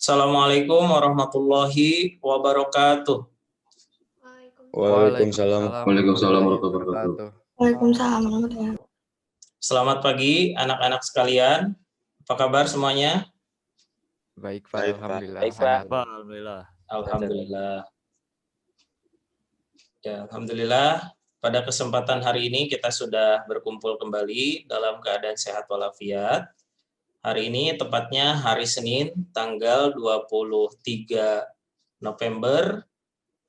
Assalamualaikum warahmatullahi wabarakatuh. Waalaikumsalam. Waalaikumsalam warahmatullahi wabarakatuh. Waalaikumsalam warahmatullahi wabarakatuh. Selamat pagi anak-anak sekalian. Apa kabar semuanya? Baik, Pak. Baik, Pak. Alhamdulillah. Baik, Pak. Sehat. Alhamdulillah. Alhamdulillah. Ya, alhamdulillah. Pada kesempatan hari ini kita sudah berkumpul kembali dalam keadaan sehat walafiat. Hari ini tepatnya hari Senin tanggal 23 November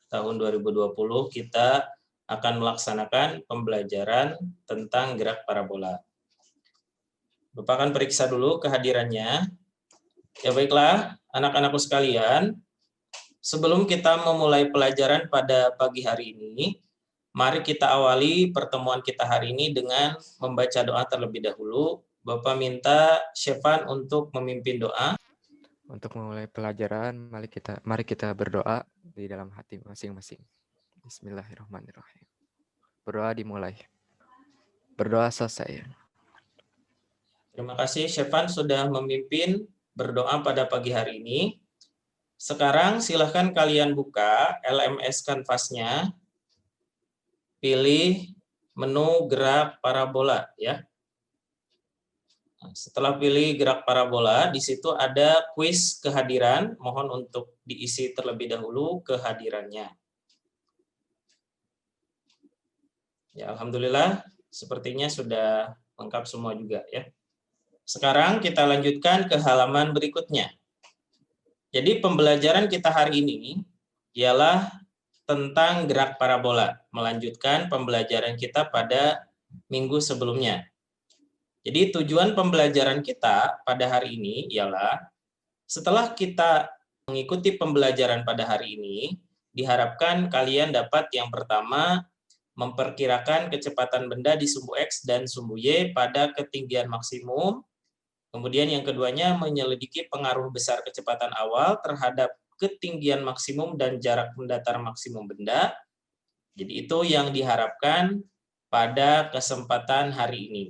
tahun 2020 kita akan melaksanakan pembelajaran tentang gerak parabola. Lupakan periksa dulu kehadirannya. Ya baiklah, anak-anakku sekalian, sebelum kita memulai pelajaran pada pagi hari ini, mari kita awali pertemuan kita hari ini dengan membaca doa terlebih dahulu. Bapak minta Syefan untuk memimpin doa. Untuk memulai pelajaran, mari kita berdoa di dalam hati masing-masing. Bismillahirrahmanirrahim. Berdoa dimulai. Berdoa selesai. Terima kasih Syefan sudah memimpin berdoa pada pagi hari ini. Sekarang silahkan kalian buka LMS Canvas-nya. Pilih menu gerak parabola ya. Setelah pilih gerak parabola, di situ ada kuis kehadiran. Mohon untuk diisi terlebih dahulu kehadirannya. Ya, alhamdulillah, sepertinya sudah lengkap semua juga ya. Sekarang kita lanjutkan ke halaman berikutnya. Jadi pembelajaran kita hari ini ialah tentang gerak parabola, melanjutkan pembelajaran kita pada minggu sebelumnya. Jadi tujuan pembelajaran kita pada hari ini ialah setelah kita mengikuti pembelajaran pada hari ini, diharapkan kalian dapat yang pertama memperkirakan kecepatan benda di sumbu X dan sumbu Y pada ketinggian maksimum. Kemudian yang keduanya menyelidiki pengaruh besar kecepatan awal terhadap ketinggian maksimum dan jarak mendatar maksimum benda. Jadi itu yang diharapkan pada kesempatan hari ini.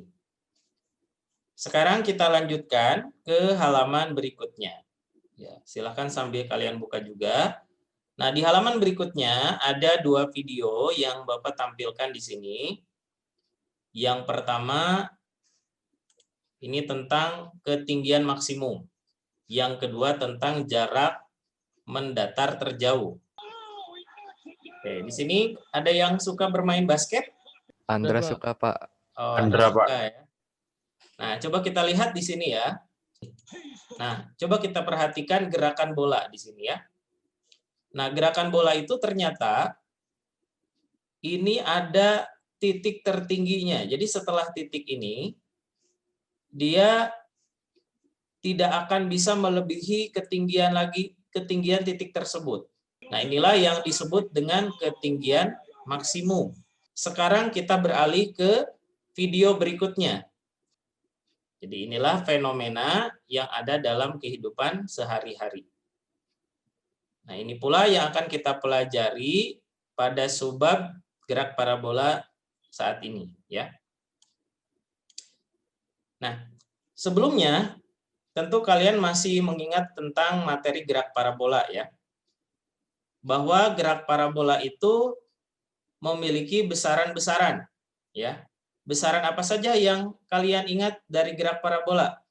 Sekarang kita lanjutkan ke halaman berikutnya. Ya, silakan sambil kalian buka juga. Nah, di halaman berikutnya ada dua video yang Bapak tampilkan di sini. Yang pertama, ini tentang ketinggian maksimum. Yang kedua tentang jarak mendatar terjauh. Oke, di sini ada yang suka bermain basket? Andra suka, Pak. Oh, Andra, Pak. suka, ya. Nah, coba kita lihat di sini ya. Nah, coba kita perhatikan gerakan bola di sini ya. Nah, gerakan bola itu ternyata ini ada titik tertingginya. Jadi setelah titik ini, dia tidak akan bisa melebihi ketinggian titik tersebut. Nah, inilah yang disebut dengan ketinggian maksimum. Sekarang kita beralih ke video berikutnya. Jadi inilah fenomena yang ada dalam kehidupan sehari-hari. Nah, ini pula yang akan kita pelajari pada subbab gerak parabola saat ini ya. Nah, sebelumnya tentu kalian masih mengingat tentang materi gerak parabola ya. Bahwa gerak parabola itu memiliki besaran-besaran ya. Besaran apa saja yang kalian ingat dari gerak parabola?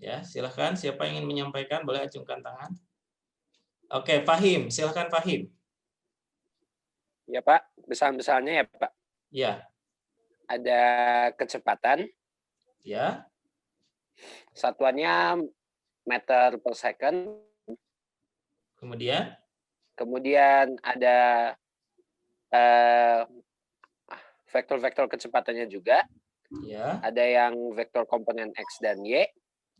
Ya, silahkan siapa yang ingin menyampaikan boleh acungkan tangan. Oke, Fahim, silahkan Fahim. Ya, Pak. Besar-besarnya ya, Pak. Ya. Ada kecepatan. Ya. Satuannya meter per second. Kemudian ada vektor-vektor kecepatannya juga. Ya. Ada yang vektor komponen X dan Y.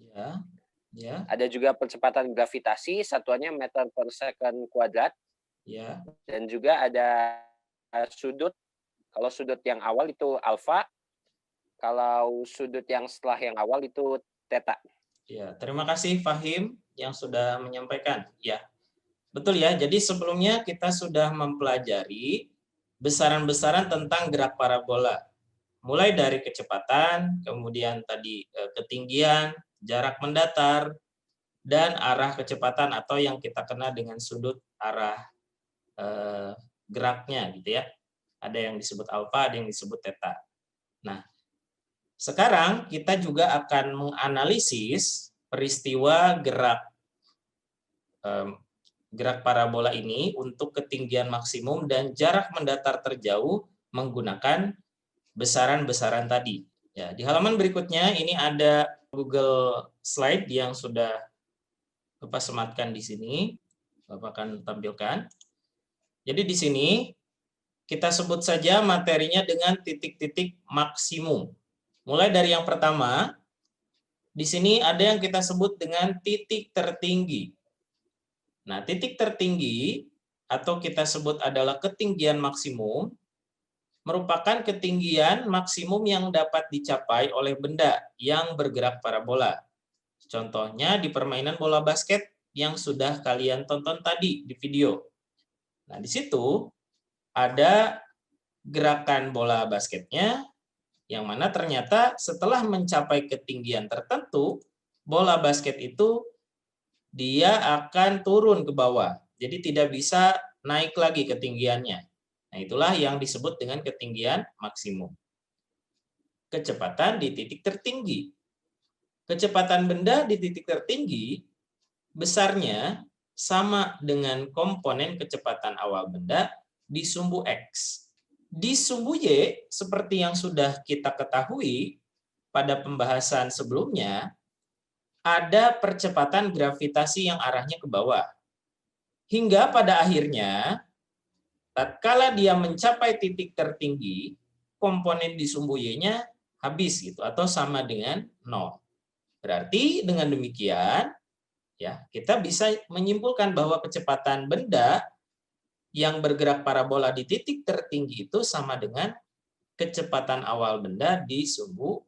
Ya. Ya. Ada juga percepatan gravitasi, satuannya meter per second kuadrat. Ya. Dan juga ada sudut. Kalau sudut yang awal itu alfa. Kalau sudut yang setelah yang awal itu theta. Ya, terima kasih Fahim yang sudah menyampaikan. Ya. Betul ya. Jadi sebelumnya kita sudah mempelajari besaran-besaran tentang gerak parabola. Mulai dari kecepatan, kemudian tadi ketinggian, jarak mendatar, dan arah kecepatan atau yang kita kenal dengan sudut arah geraknya gitu ya. Ada yang disebut alfa, ada yang disebut theta. Nah, sekarang kita juga akan menganalisis peristiwa gerak parabola ini untuk ketinggian maksimum dan jarak mendatar terjauh menggunakan besaran-besaran tadi. Ya, di halaman berikutnya ini ada Google Slide yang sudah Bapak sematkan di sini. Bapak akan tampilkan. Jadi di sini kita sebut saja materinya dengan titik-titik maksimum. Mulai dari yang pertama, di sini ada yang kita sebut dengan titik tertinggi. Nah, titik tertinggi atau kita sebut adalah ketinggian maksimum merupakan ketinggian maksimum yang dapat dicapai oleh benda yang bergerak parabola. Contohnya di permainan bola basket yang sudah kalian tonton tadi di video. Nah, di situ ada gerakan bola basketnya, yang mana ternyata setelah mencapai ketinggian tertentu, bola basket itu dia akan turun ke bawah. Jadi tidak bisa naik lagi ketinggiannya. Nah, itulah yang disebut dengan ketinggian maksimum. Kecepatan di titik tertinggi. Kecepatan benda di titik tertinggi besarnya sama dengan komponen kecepatan awal benda di sumbu X. Di sumbu Y, seperti yang sudah kita ketahui pada pembahasan sebelumnya, ada percepatan gravitasi yang arahnya ke bawah. Hingga pada akhirnya, tatkala dia mencapai titik tertinggi, komponen di sumbu Y-nya habis gitu atau sama dengan 0. Berarti dengan demikian, ya, kita bisa menyimpulkan bahwa kecepatan benda yang bergerak parabola di titik tertinggi itu sama dengan kecepatan awal benda di sumbu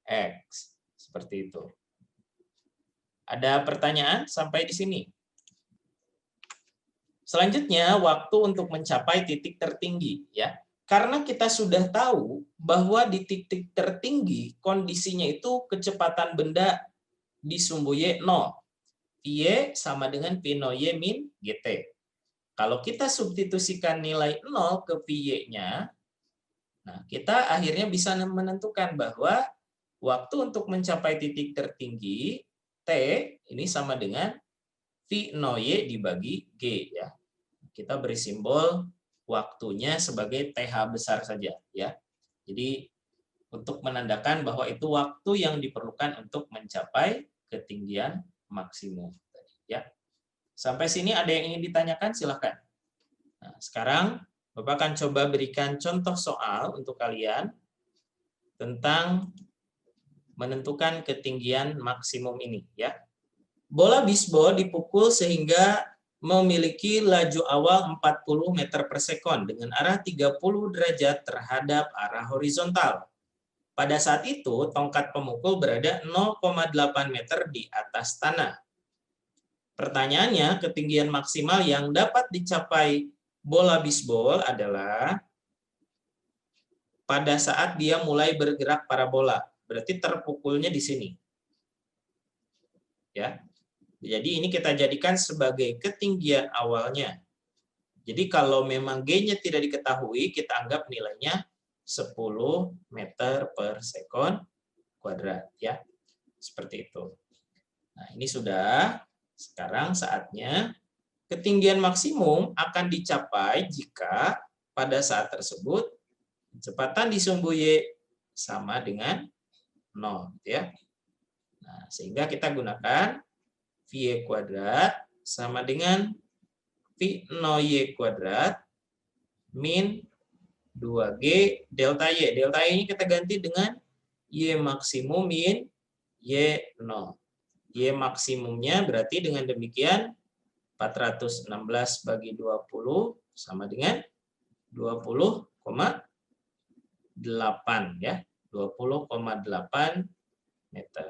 X. Seperti itu. Ada pertanyaan sampai di sini? Selanjutnya, waktu untuk mencapai titik tertinggi. Ya, karena kita sudah tahu bahwa di titik tertinggi kondisinya itu kecepatan benda di sumbu Y 0. Y sama dengan V 0 Y min GT. Kalau kita substitusikan nilai 0 ke Vy-nya, nah kita akhirnya bisa menentukan bahwa waktu untuk mencapai titik tertinggi, T, ini sama dengan V0Y dibagi G. Ya. Kita beri simbol waktunya sebagai TH besar saja. Ya. Jadi untuk menandakan bahwa itu waktu yang diperlukan untuk mencapai ketinggian maksimum. Ya. Sampai sini ada yang ingin ditanyakan? Silakan. Nah, sekarang Bapak akan coba berikan contoh soal untuk kalian tentang menentukan ketinggian maksimum ini. Ya. Bola bisbol dipukul sehingga memiliki laju awal 40 meter per sekon dengan arah 30 derajat terhadap arah horizontal. Pada saat itu, tongkat pemukul berada 0,8 meter di atas tanah. Pertanyaannya, ketinggian maksimal yang dapat dicapai bola bisbol adalah pada saat dia mulai bergerak parabola. Berarti terpukulnya di sini. Ya. Jadi ini kita jadikan sebagai ketinggian awalnya. Jadi kalau memang G-nya tidak diketahui, kita anggap nilainya 10 meter per sekon kuadrat. Ya. Seperti itu. Nah, ini sudah. Sekarang saatnya ketinggian maksimum akan dicapai jika pada saat tersebut kecepatan di sumbu Y sama dengan 0. Ya. Nah, sehingga kita gunakan Vy kuadrat sama dengan V0Y kuadrat min 2G delta Y. Delta Y ini kita ganti dengan Y maksimum min Y0. Y maksimumnya berarti dengan demikian 416 bagi 20 sama dengan 20,8 ya. 20,8 meter.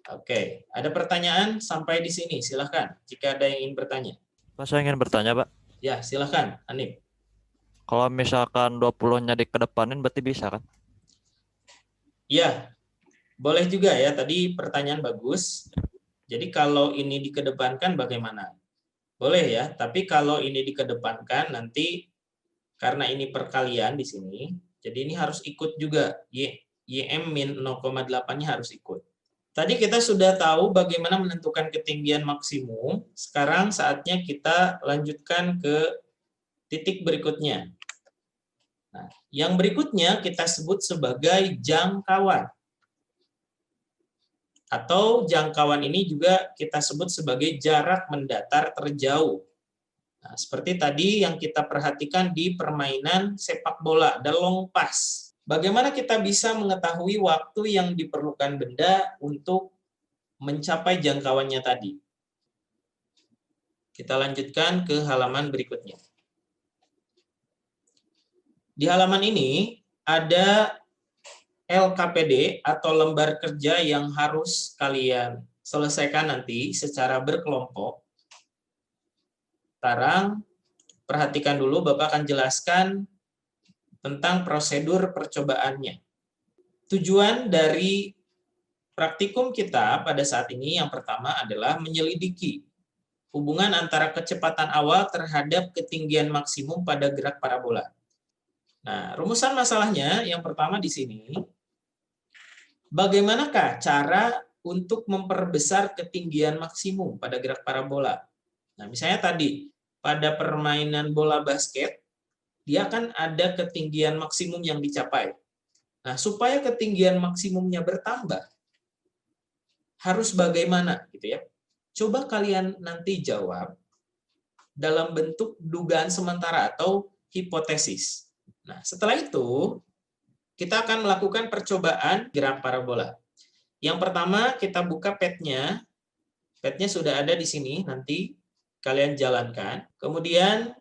Oke, ada pertanyaan sampai di sini? Silahkan, jika ada yang ingin bertanya. Pak, saya ingin bertanya, Pak. Ya, silahkan, Hanif. Kalau misalkan 20-nya dikedepanin berarti bisa kan? Ya, boleh juga ya. Tadi pertanyaan bagus. Jadi kalau ini dikedepankan bagaimana? Boleh ya, tapi kalau ini dikedepankan nanti karena ini perkalian di sini, jadi ini harus ikut juga. YM min 0,8-nya harus ikut. Tadi kita sudah tahu bagaimana menentukan ketinggian maksimum. Sekarang saatnya kita lanjutkan ke titik berikutnya. Nah, yang berikutnya kita sebut sebagai jangkauan. Atau jangkauan ini juga kita sebut sebagai jarak mendatar terjauh. Nah, seperti tadi yang kita perhatikan di permainan sepak bola, ada long pass. Bagaimana kita bisa mengetahui waktu yang diperlukan benda untuk mencapai jangkauannya tadi? Kita lanjutkan ke halaman berikutnya. Di halaman ini ada LKPD atau lembar kerja yang harus kalian selesaikan nanti secara berkelompok. Sekarang perhatikan dulu, Bapak akan jelaskan tentang prosedur percobaannya. Tujuan dari praktikum kita pada saat ini yang pertama adalah menyelidiki hubungan antara kecepatan awal terhadap ketinggian maksimum pada gerak parabola. Nah, rumusan masalahnya yang pertama di sini, bagaimanakah cara untuk memperbesar ketinggian maksimum pada gerak parabola? Nah, misalnya tadi, pada permainan bola basket, dia kan ada ketinggian maksimum yang dicapai. Nah, supaya ketinggian maksimumnya bertambah, harus bagaimana? Gitu ya. Coba kalian nanti jawab dalam bentuk dugaan sementara atau hipotesis. Nah, setelah itu, kita akan melakukan percobaan gerak parabola. Yang pertama, kita buka pad-nya. Pad-nya sudah ada di sini, nanti kalian jalankan. Kemudian,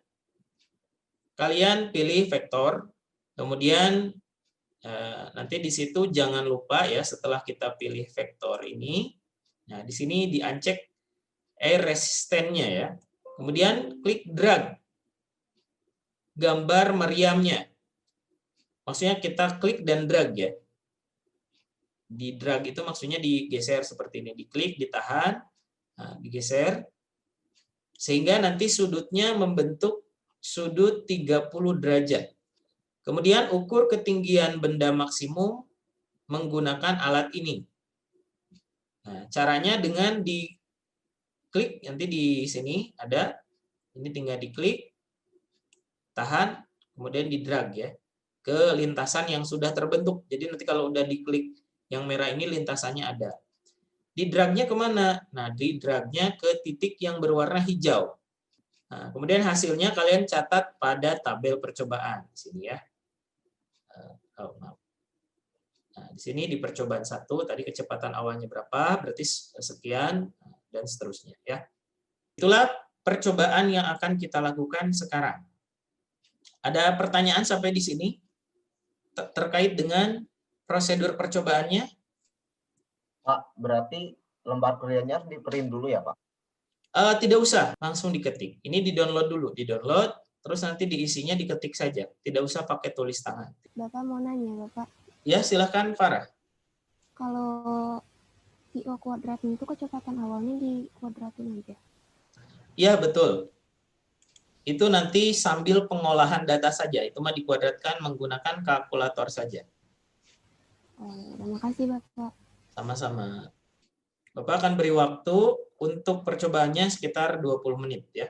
kalian pilih vektor. Kemudian, nanti di situ jangan lupa ya, setelah kita pilih vektor ini, nah di sini di-uncheck air resistance-nya ya. Kemudian, klik drag gambar meriamnya. Maksudnya kita klik dan drag ya. Di drag itu maksudnya digeser seperti ini. Diklik, ditahan, nah, digeser. Sehingga nanti sudutnya membentuk sudut 30 derajat. Kemudian ukur ketinggian benda maksimum menggunakan alat ini. Nah, caranya dengan diklik, nanti di sini ada. Ini tinggal diklik, tahan, kemudian di drag ya. Ke lintasan yang sudah terbentuk. Jadi nanti kalau udah diklik yang merah ini lintasannya ada. Di dragnya kemana? Nah, di dragnya ke titik yang berwarna hijau. Nah, kemudian hasilnya kalian catat pada tabel percobaan. Di sini ya. Nah, di sini di percobaan 1, tadi kecepatan awalnya berapa, berarti sekian, dan seterusnya. Ya. Itulah percobaan yang akan kita lakukan sekarang. Ada pertanyaan sampai di sini? Terkait dengan prosedur percobaannya? Pak, berarti lembar kerjanya harus di-print dulu ya, Pak? Tidak usah, langsung diketik. Ini di-download dulu, di-download, terus nanti diisinya diketik saja. Tidak usah pakai tulis tangan. Bapak mau nanya, Bapak. Ya, silahkan Farah. Kalau VO kuadrat itu kecepatan awalnya di kuadratin aja. Ya, betul. Itu nanti sambil pengolahan data saja. Itu mah dikuadratkan menggunakan kalkulator saja. Terima kasih, Bapak. Sama-sama. Bapak akan beri waktu untuk percobaannya sekitar 20 menit ya.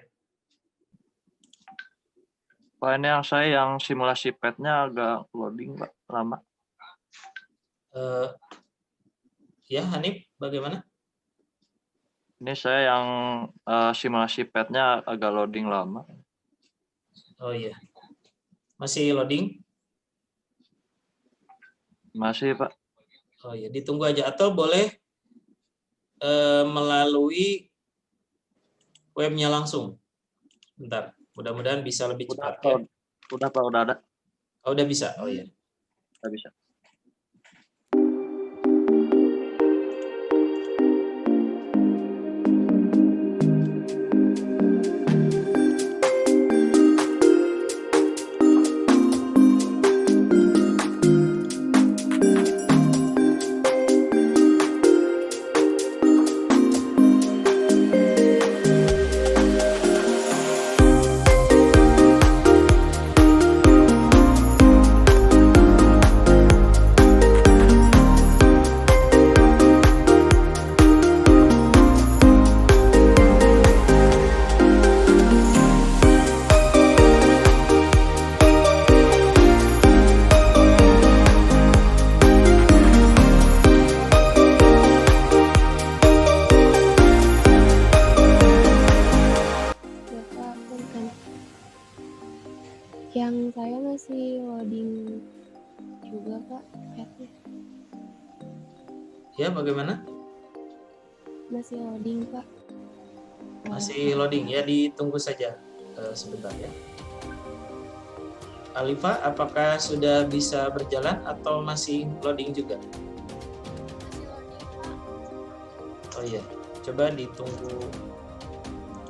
Pak, ini yang simulasi pad-nya agak loading, Pak, lama. Ya, Hanif, bagaimana? Ini saya yang simulasi pad-nya agak loading lama. Oh iya. Masih loading? Masih, Pak. Oh iya, ditunggu aja. Atau boleh melalui webnya langsung. Bentar, mudah-mudahan bisa lebih cepat. Ya. Udah, Pak, udah ada. Oh, udah bisa? Oh iya. Udah bisa. Yang saya masih loading juga Kak, chatnya. Ya, bagaimana? Masih loading Kak. Masih loading ya, ditunggu saja sebentar ya. Alifa, apakah sudah bisa berjalan atau masih loading juga? Oh iya, coba ditunggu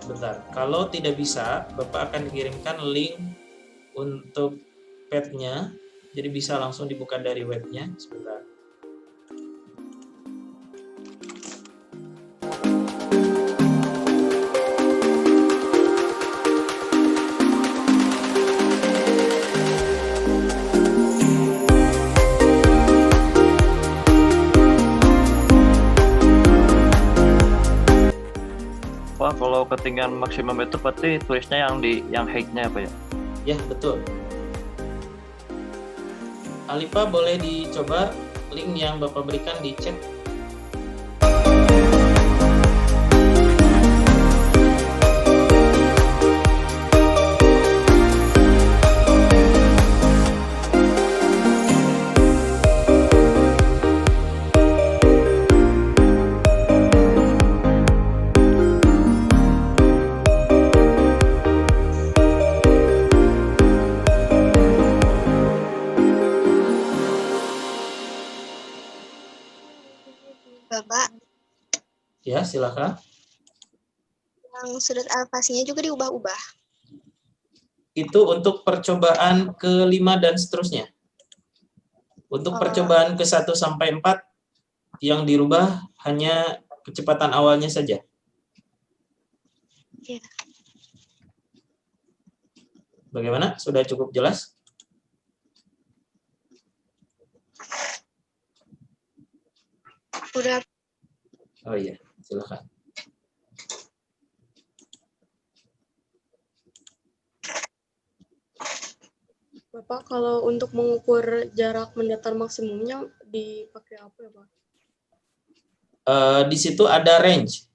sebentar. Kalau tidak bisa, Bapak akan kirimkan link untuk pad-nya, jadi bisa langsung dibuka dari webnya. Sebentar. Pak, kalau ketinggian maksimum itu berarti tulisnya yang height-nya apa ya? Ya, betul. Alifa, boleh dicoba link yang Bapak berikan di chat. Bapak, Ya, silakan. yang sudut alfasinya juga diubah-ubah. Itu untuk percobaan ke-5 dan seterusnya. Untuk percobaan ke-1 sampai 4 yang dirubah hanya kecepatan awalnya saja. Iya. Bagaimana? Sudah cukup jelas? Udah. Oh iya, silakan. Bapak, kalau untuk mengukur jarak mendatar maksimumnya dipakai apa ya, Pak? Di situ ada range.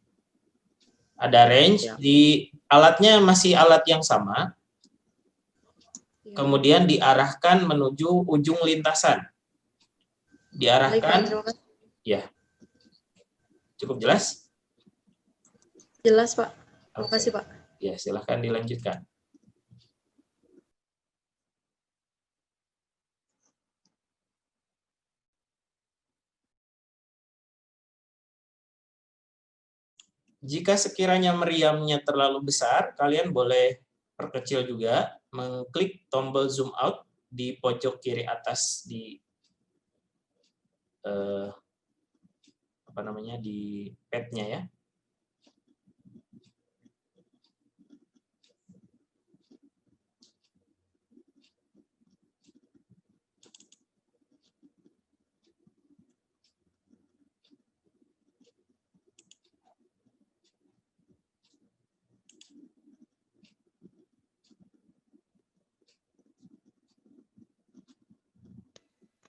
Ada range, Ya. di alatnya masih alat yang sama, Ya. kemudian diarahkan menuju ujung lintasan. Baik, Pak, Diarahkan, terima kasih. ya. Cukup jelas? Jelas, Pak. Terima Oke. kasih, Pak. Ya, silahkan dilanjutkan. Jika sekiranya meriamnya terlalu besar, kalian boleh perkecil juga, mengklik tombol zoom out di pojok kiri atas di di pad-nya ya.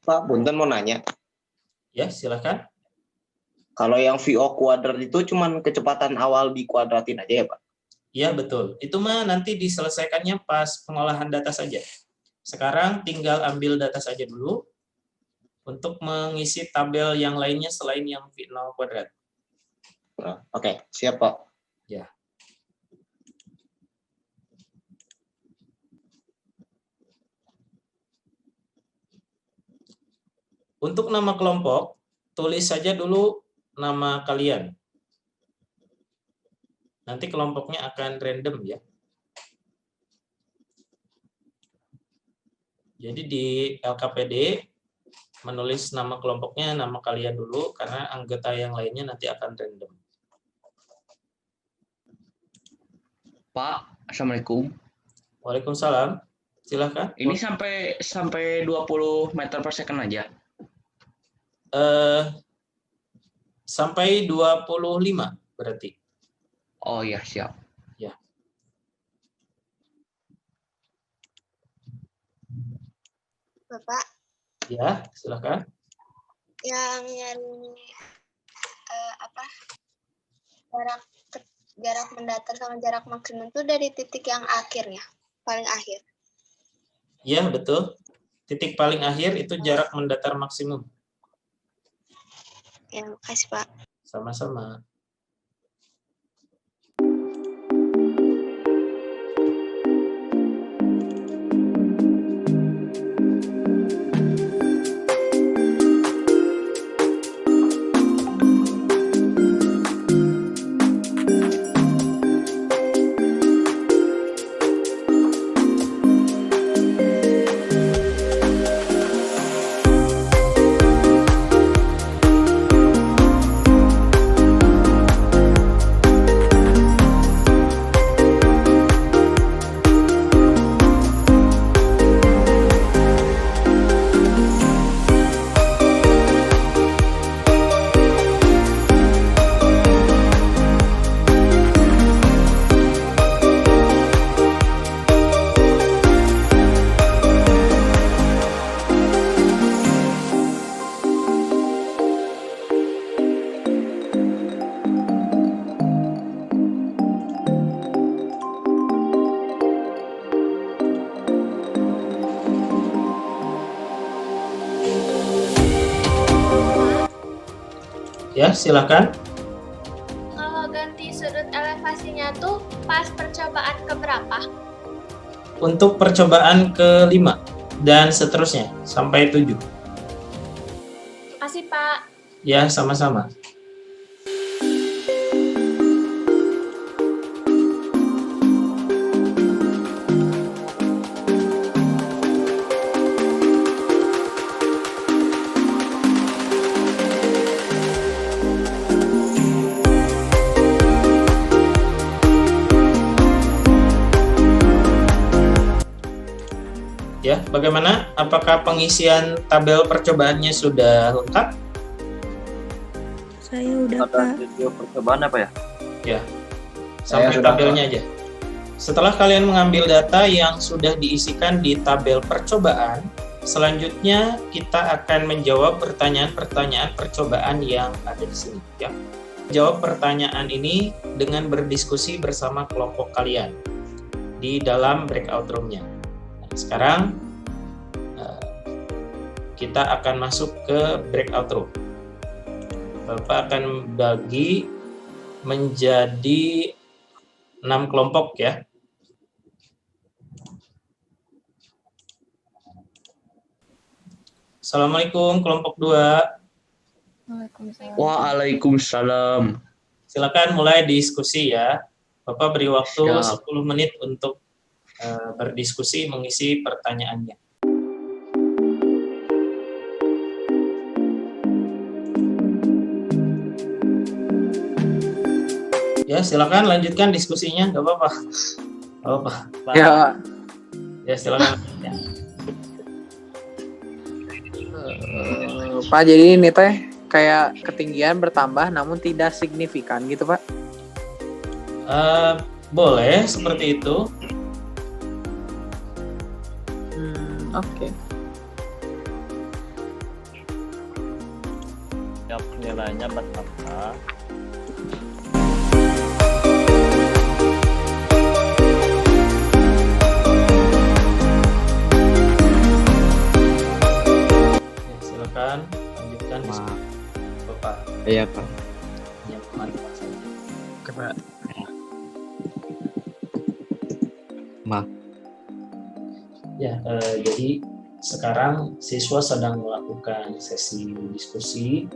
Pak, Bunten mau nanya. Ya, silakan. Kalau yang VO kuadrat itu cuman kecepatan awal dikuadratin aja ya, Pak? Ya, betul. Itu mah nanti diselesaikannya pas pengolahan data saja. Sekarang tinggal ambil data saja dulu untuk mengisi tabel yang lainnya selain yang V0 kuadrat. Oke, siap, Pak. Ya. Untuk nama kelompok, tulis saja dulu nama kalian. Nanti kelompoknya akan random ya. Jadi di LKPD menulis nama kelompoknya, nama kalian dulu, karena anggota yang lainnya nanti akan random. Pak, Assalamualaikum. Waalaikumsalam. Silakan. Ini sampai 20 meter per second aja. Sampai 25 berarti. Oh iya, siap. Ya. Bapak, Ya, silakan. yang nyari jarak mendatar sama jarak maksimum itu dari titik yang akhirnya, paling akhir. Ya, betul. Titik paling akhir itu jarak mendatar maksimum. Ya, makasih Pak. Sama-sama. Ya, silakan. Kalau ganti sudut elevasinya tuh pas percobaan keberapa? Untuk percobaan ke-5 dan seterusnya sampai 7. Makasih Pak. Ya, sama-sama. Ya, bagaimana? Apakah pengisian tabel percobaannya sudah lengkap? Saya udah Ada Pak. video percobaan apa ya? Ya, sampai sudah, tabelnya aja. Setelah kalian mengambil data yang sudah diisikan di tabel percobaan, selanjutnya kita akan menjawab pertanyaan-pertanyaan percobaan yang ada di sini. Ya. Jawab pertanyaan ini dengan berdiskusi bersama kelompok kalian di dalam breakout room-nya. Sekarang kita akan masuk ke breakout room. Bapak akan bagi menjadi 6 kelompok ya. Assalamualaikum kelompok 2. Waalaikumsalam. Silakan mulai diskusi ya. Bapak beri waktu Siap. 10 menit untuk berdiskusi mengisi pertanyaannya. Ya, silakan lanjutkan diskusinya, nggak apa-apa. Nggak apa-apa. Ya, Ya, silakan. Ya. Pak, jadi ini teh kayak ketinggian bertambah namun tidak signifikan gitu, Pak. Boleh seperti itu. Oke. Yang nilainya bertambah. Ya, silakan lanjutkan diskusi. Bapak. Iya, Pak. Ya, mantap saja. Oke, Pak. Maaf. Ya, jadi sekarang siswa sedang melakukan sesi diskusi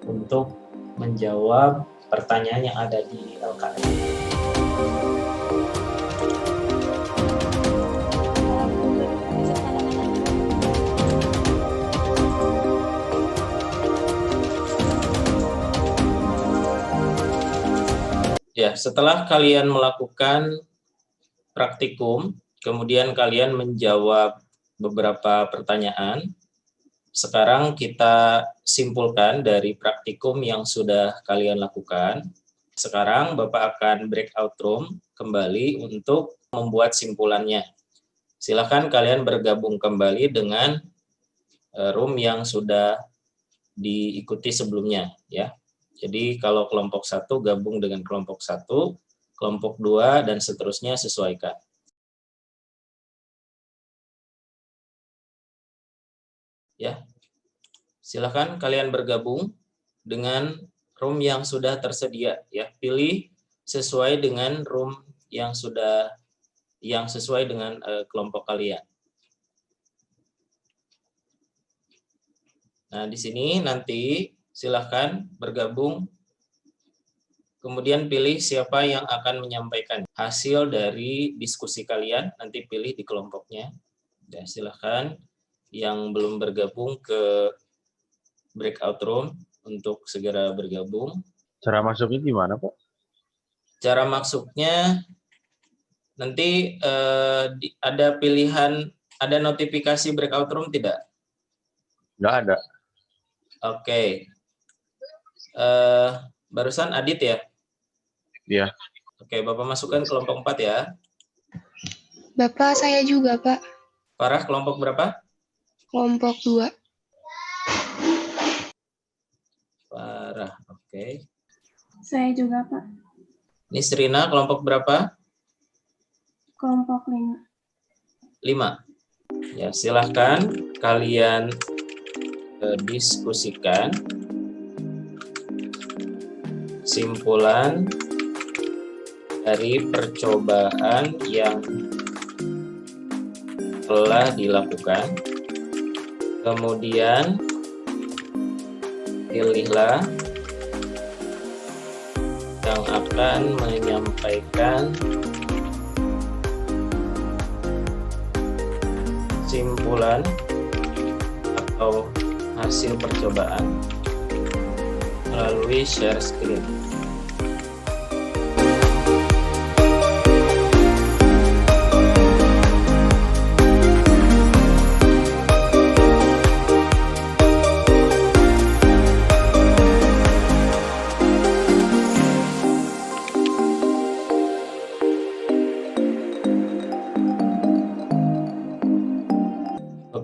untuk menjawab pertanyaan yang ada di LKM. Ya, setelah kalian melakukan praktikum, kemudian kalian menjawab beberapa pertanyaan. Sekarang kita simpulkan dari praktikum yang sudah kalian lakukan. Sekarang Bapak akan breakout room kembali untuk membuat simpulannya. Silakan kalian bergabung kembali dengan room yang sudah diikuti sebelumnya, ya. Jadi kalau kelompok 1 gabung dengan kelompok 1, kelompok 2 dan seterusnya sesuaikan. Ya. Silakan kalian bergabung dengan room yang sudah tersedia ya. Pilih sesuai dengan room yang sesuai dengan kelompok kalian. Nah, di sini nanti silakan bergabung. Kemudian pilih siapa yang akan menyampaikan hasil dari diskusi kalian, nanti pilih di kelompoknya. Ya, silakan yang belum bergabung ke breakout room untuk segera bergabung. Cara masuknya gimana, Pak? Cara masuknya nanti ada pilihan, ada notifikasi breakout room tidak? Nggak ada. Oke. Barusan Adit ya? Iya. Oke, Bapak masukkan kelompok 4 ya. Bapak, saya juga, Pak. Farah, kelompok berapa? Kelompok 2. Farah, oke. Saya juga, Pak. Nisrina, kelompok berapa? Kelompok 5. 5. Ya, silahkan kalian diskusikan simpulan dari percobaan yang telah dilakukan. Kemudian pilihlah yang akan menyampaikan simpulan atau hasil percobaan melalui share screen.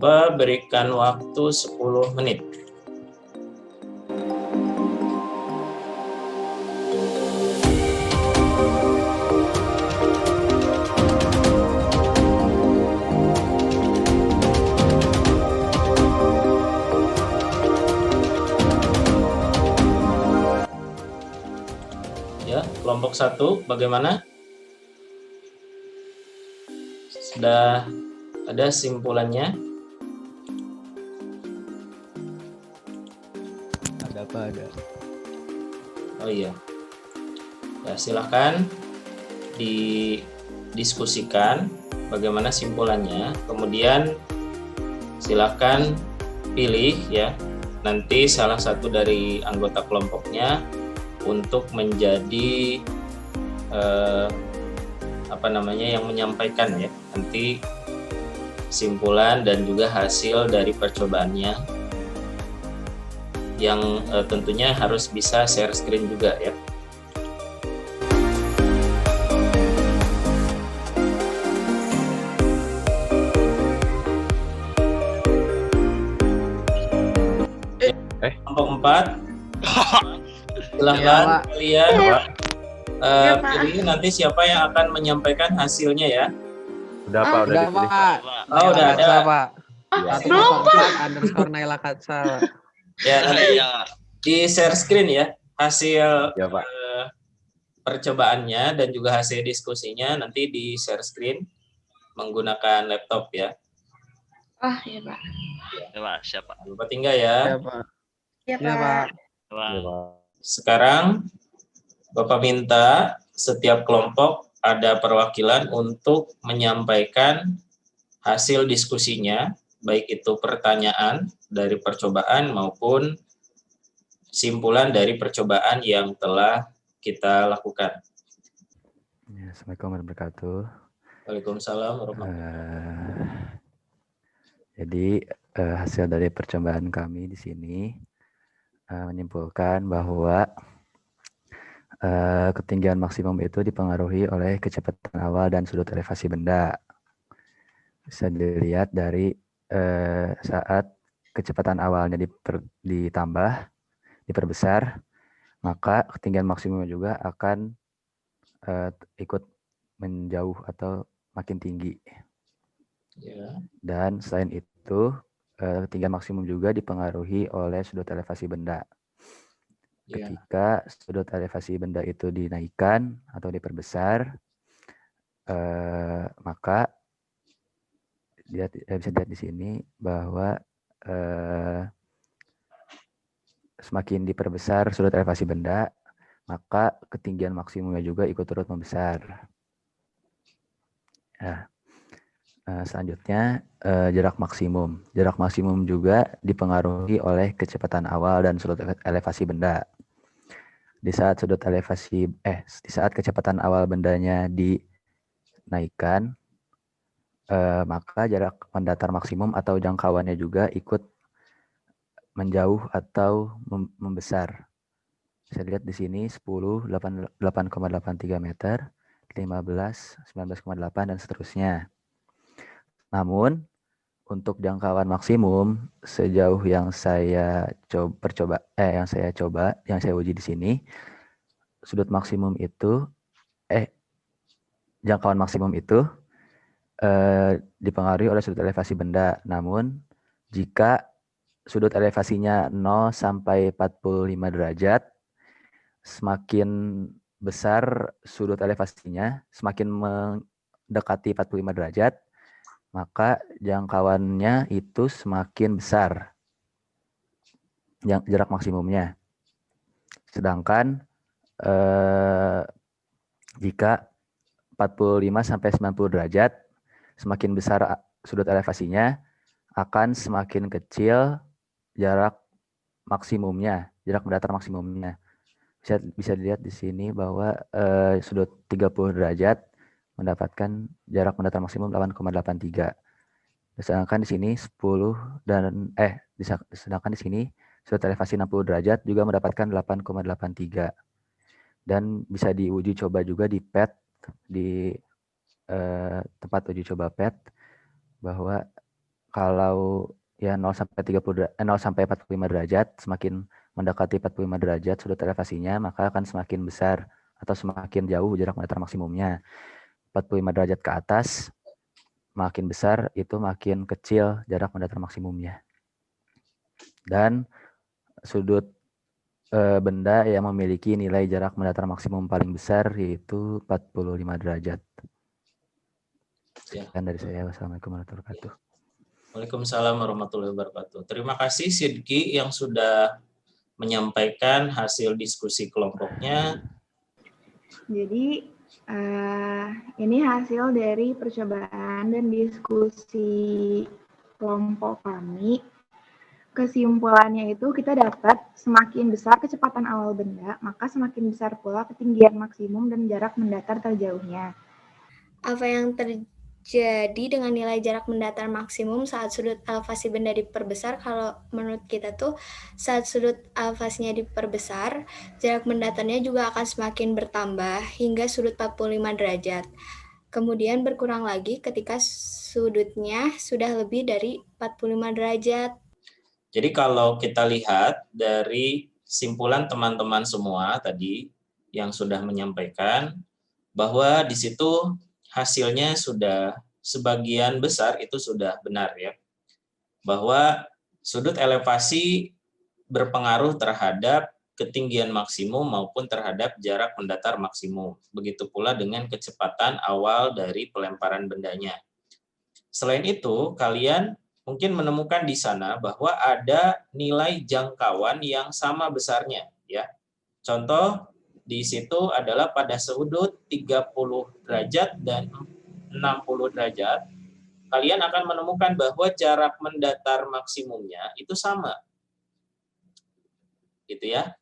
Bapak berikan waktu 10 menit. Ya, kelompok 1 bagaimana? Sudah ada simpulannya? Ada apa ada? Oh iya. Ya, silahkan didiskusikan bagaimana simpulannya. Kemudian silahkan pilih ya nanti salah satu dari anggota kelompoknya untuk menjadi yang menyampaikan ya nanti simpulan dan juga hasil dari percobaannya yang tentunya harus bisa share screen juga ya. Kelompok 4 silahkan kalian pilih nanti siapa yang akan menyampaikan hasilnya ya. Udah Pak, udah dipilih. Pak. Oh, udah ada. Pak. Belum, Pak. _ Naila Katsa. Ya, nanti di share screen ya hasil Ya, Pak. percobaannya dan juga hasil diskusinya nanti di share screen menggunakan laptop ya. Ah, ya, Pak. Ya, Pak, siapa? Lupa tinggal ya. Ya, Pak. Ya, Ya, Pak. Sekarang Bapak minta setiap kelompok ada perwakilan untuk menyampaikan hasil diskusinya, baik itu pertanyaan dari percobaan maupun simpulan dari percobaan yang telah kita lakukan. Ya, Assalamualaikum warahmatullahi wabarakatuh. Waalaikumsalam warahmatullahi wabarakatuh. Jadi hasil dari percobaan kami di sini menyimpulkan bahwa ketinggian maksimum itu dipengaruhi oleh kecepatan awal dan sudut elevasi benda. Bisa dilihat dari saat kecepatan awalnya diperbesar, maka ketinggian maksimum juga akan ikut menjauh atau makin tinggi. Ya. Dan selain itu, ketinggian maksimum juga dipengaruhi oleh sudut elevasi benda. Ketika sudut elevasi benda itu dinaikkan atau diperbesar, maka bisa dilihat di sini bahwa semakin diperbesar sudut elevasi benda, maka ketinggian maksimumnya juga ikut turut membesar. Nah, selanjutnya jarak maksimum. Jarak maksimum juga dipengaruhi oleh kecepatan awal dan sudut elevasi benda. Di saat kecepatan awal bendanya dinaikkan, maka jarak mendatar maksimum atau jangkauannya juga ikut menjauh atau membesar. Bisa dilihat di sini 10, 8,83 meter, 15, 19,8 dan seterusnya. Namun untuk jangkauan maksimum sejauh yang saya uji di sini, sudut maksimum itu jangkauan maksimum itu dipengaruhi oleh sudut elevasi benda. Namun jika sudut elevasinya 0 sampai 45 derajat, semakin besar sudut elevasinya, semakin mendekati 45 derajat, maka jangkauannya itu semakin besar jarak maksimumnya. Sedangkan jika 45 sampai 90 derajat, semakin besar sudut elevasinya, akan semakin kecil jarak maksimumnya, jarak mendatar maksimumnya. Bisa dilihat di sini bahwa sudut 30 derajat mendapatkan jarak mendatar maksimum 8,83. Sedangkan di sini 10 dan sedangkan di sini sudut elevasi 60 derajat juga mendapatkan 8,83. Dan bisa diuji coba juga di PET, di tempat uji coba PET, bahwa kalau ya 0 sampai 45 derajat, semakin mendekati 45 derajat sudut elevasinya, maka akan semakin besar atau semakin jauh jarak mendatar maksimumnya. 45 derajat ke atas, makin besar itu makin kecil jarak mendatar maksimumnya. Dan sudut benda yang memiliki nilai jarak mendatar maksimum paling besar yaitu 45 derajat. Sekian dari saya. Wassalamualaikum warahmatullahi wabarakatuh. Waalaikumsalam warahmatullahi wabarakatuh. Terima kasih Sidki yang sudah menyampaikan hasil diskusi kelompoknya. Jadi ini hasil dari percobaan dan diskusi kelompok kami. Kesimpulannya itu kita dapat semakin besar kecepatan awal benda, maka semakin besar pula ketinggian maksimum dan jarak mendatar terjauhnya. Apa yang terjadi dengan nilai jarak mendatar maksimum saat sudut elevasi benda diperbesar? Kalau menurut kita tuh saat sudut elevasinya diperbesar, jarak mendatarnya juga akan semakin bertambah hingga sudut 45 derajat. Kemudian berkurang lagi ketika sudutnya sudah lebih dari 45 derajat. Jadi kalau kita lihat dari simpulan teman-teman semua tadi yang sudah menyampaikan bahwa di situ hasilnya sudah sebagian besar itu sudah benar ya. Bahwa sudut elevasi berpengaruh terhadap ketinggian maksimum maupun terhadap jarak mendatar maksimum. Begitu pula dengan kecepatan awal dari pelemparan bendanya. Selain itu, kalian mungkin menemukan di sana bahwa ada nilai jangkauan yang sama besarnya ya. Contoh di situ adalah pada sudut 30 derajat dan 60 derajat, kalian akan menemukan bahwa jarak mendatar maksimumnya itu sama. Gitu ya.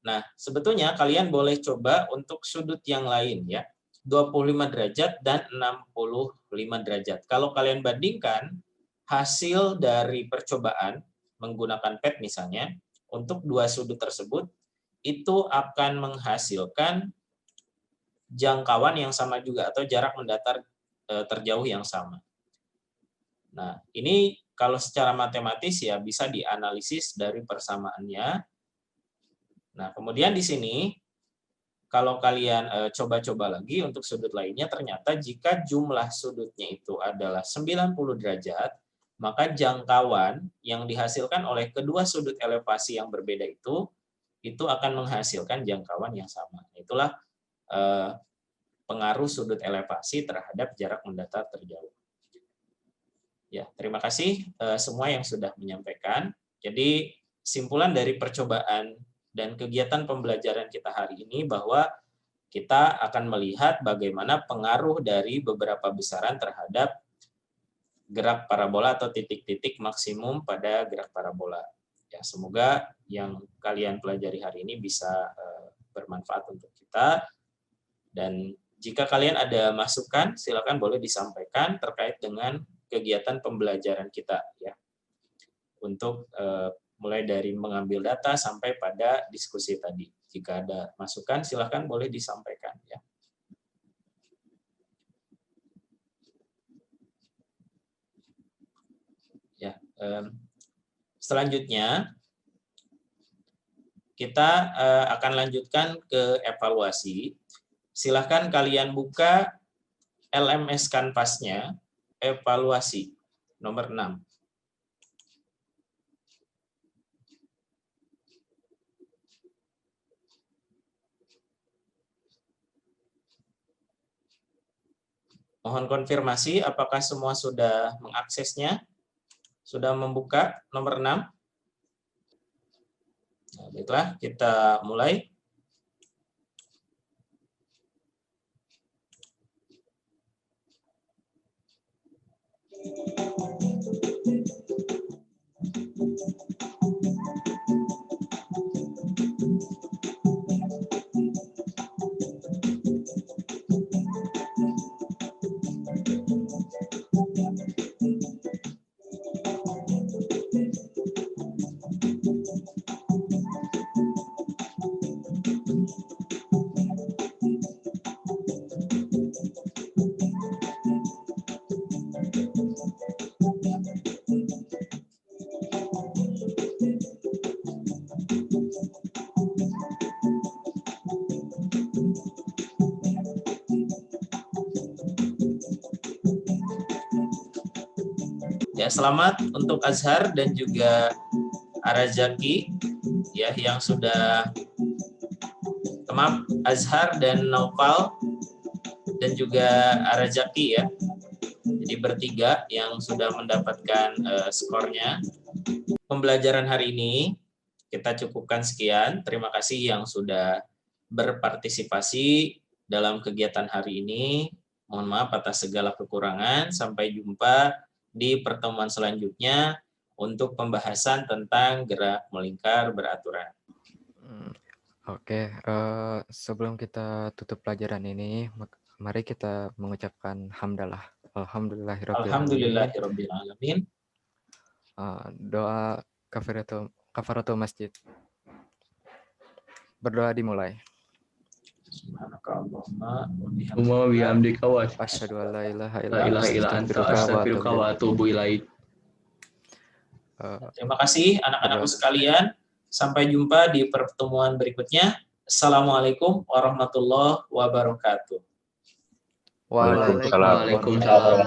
Nah, sebetulnya kalian boleh coba untuk sudut yang lain ya. 25 derajat dan 65 derajat. Kalau kalian bandingkan hasil dari percobaan menggunakan PET misalnya, untuk dua sudut tersebut, itu akan menghasilkan jangkauan yang sama juga atau jarak mendatar terjauh yang sama. Nah, ini kalau secara matematis ya bisa dianalisis dari persamaannya. Nah, kemudian di sini kalau kalian coba-coba lagi untuk sudut lainnya, ternyata jika jumlah sudutnya itu adalah 90 derajat, maka jangkauan yang dihasilkan oleh kedua sudut elevasi yang berbeda itu akan menghasilkan jangkauan yang sama. Itulah pengaruh sudut elevasi terhadap jarak mendatar terjauh. Ya, terima kasih semua yang sudah menyampaikan. Jadi simpulan dari percobaan dan kegiatan pembelajaran kita hari ini bahwa kita akan melihat bagaimana pengaruh dari beberapa besaran terhadap gerak parabola atau titik-titik maksimum pada gerak parabola. Ya, semoga yang kalian pelajari hari ini bisa bermanfaat untuk kita. Dan jika kalian ada masukan, silakan boleh disampaikan terkait dengan kegiatan pembelajaran kita, ya. Untuk mulai dari mengambil data sampai pada diskusi tadi. Jika ada masukan, silakan boleh disampaikan, ya. Ya, selanjutnya kita akan lanjutkan ke evaluasi. Silahkan kalian buka LMS Canvas-nya, evaluasi, nomor 6. Mohon konfirmasi apakah semua sudah mengaksesnya, sudah membuka nomor 6. Nah, baiklah, kita mulai. Ya, selamat untuk Azhar dan juga Arazaki, ya, yang sudah, maaf, Azhar dan Naufal dan juga Arazaki, ya. Jadi bertiga yang sudah mendapatkan skornya. Pembelajaran hari ini kita cukupkan sekian. Terima kasih yang sudah berpartisipasi dalam kegiatan hari ini. Mohon maaf atas segala kekurangan. Sampai jumpa di pertemuan selanjutnya untuk pembahasan tentang gerak melingkar beraturan. Oke, sebelum kita tutup pelajaran ini, mari kita mengucapkan hamdalah. Alhamdulillahirabbil alamin. Doa kafaratul masjid. Berdoa dimulai. Subhanakallahumma wa bihamdika wa asyhadu an la ilaha illa anta astaghfiruka wa atubu ilaik. Terima kasih anak-anakku sekalian. Sampai jumpa di pertemuan berikutnya. Assalamualaikum warahmatullahi wabarakatuh. Waalaikumsalam.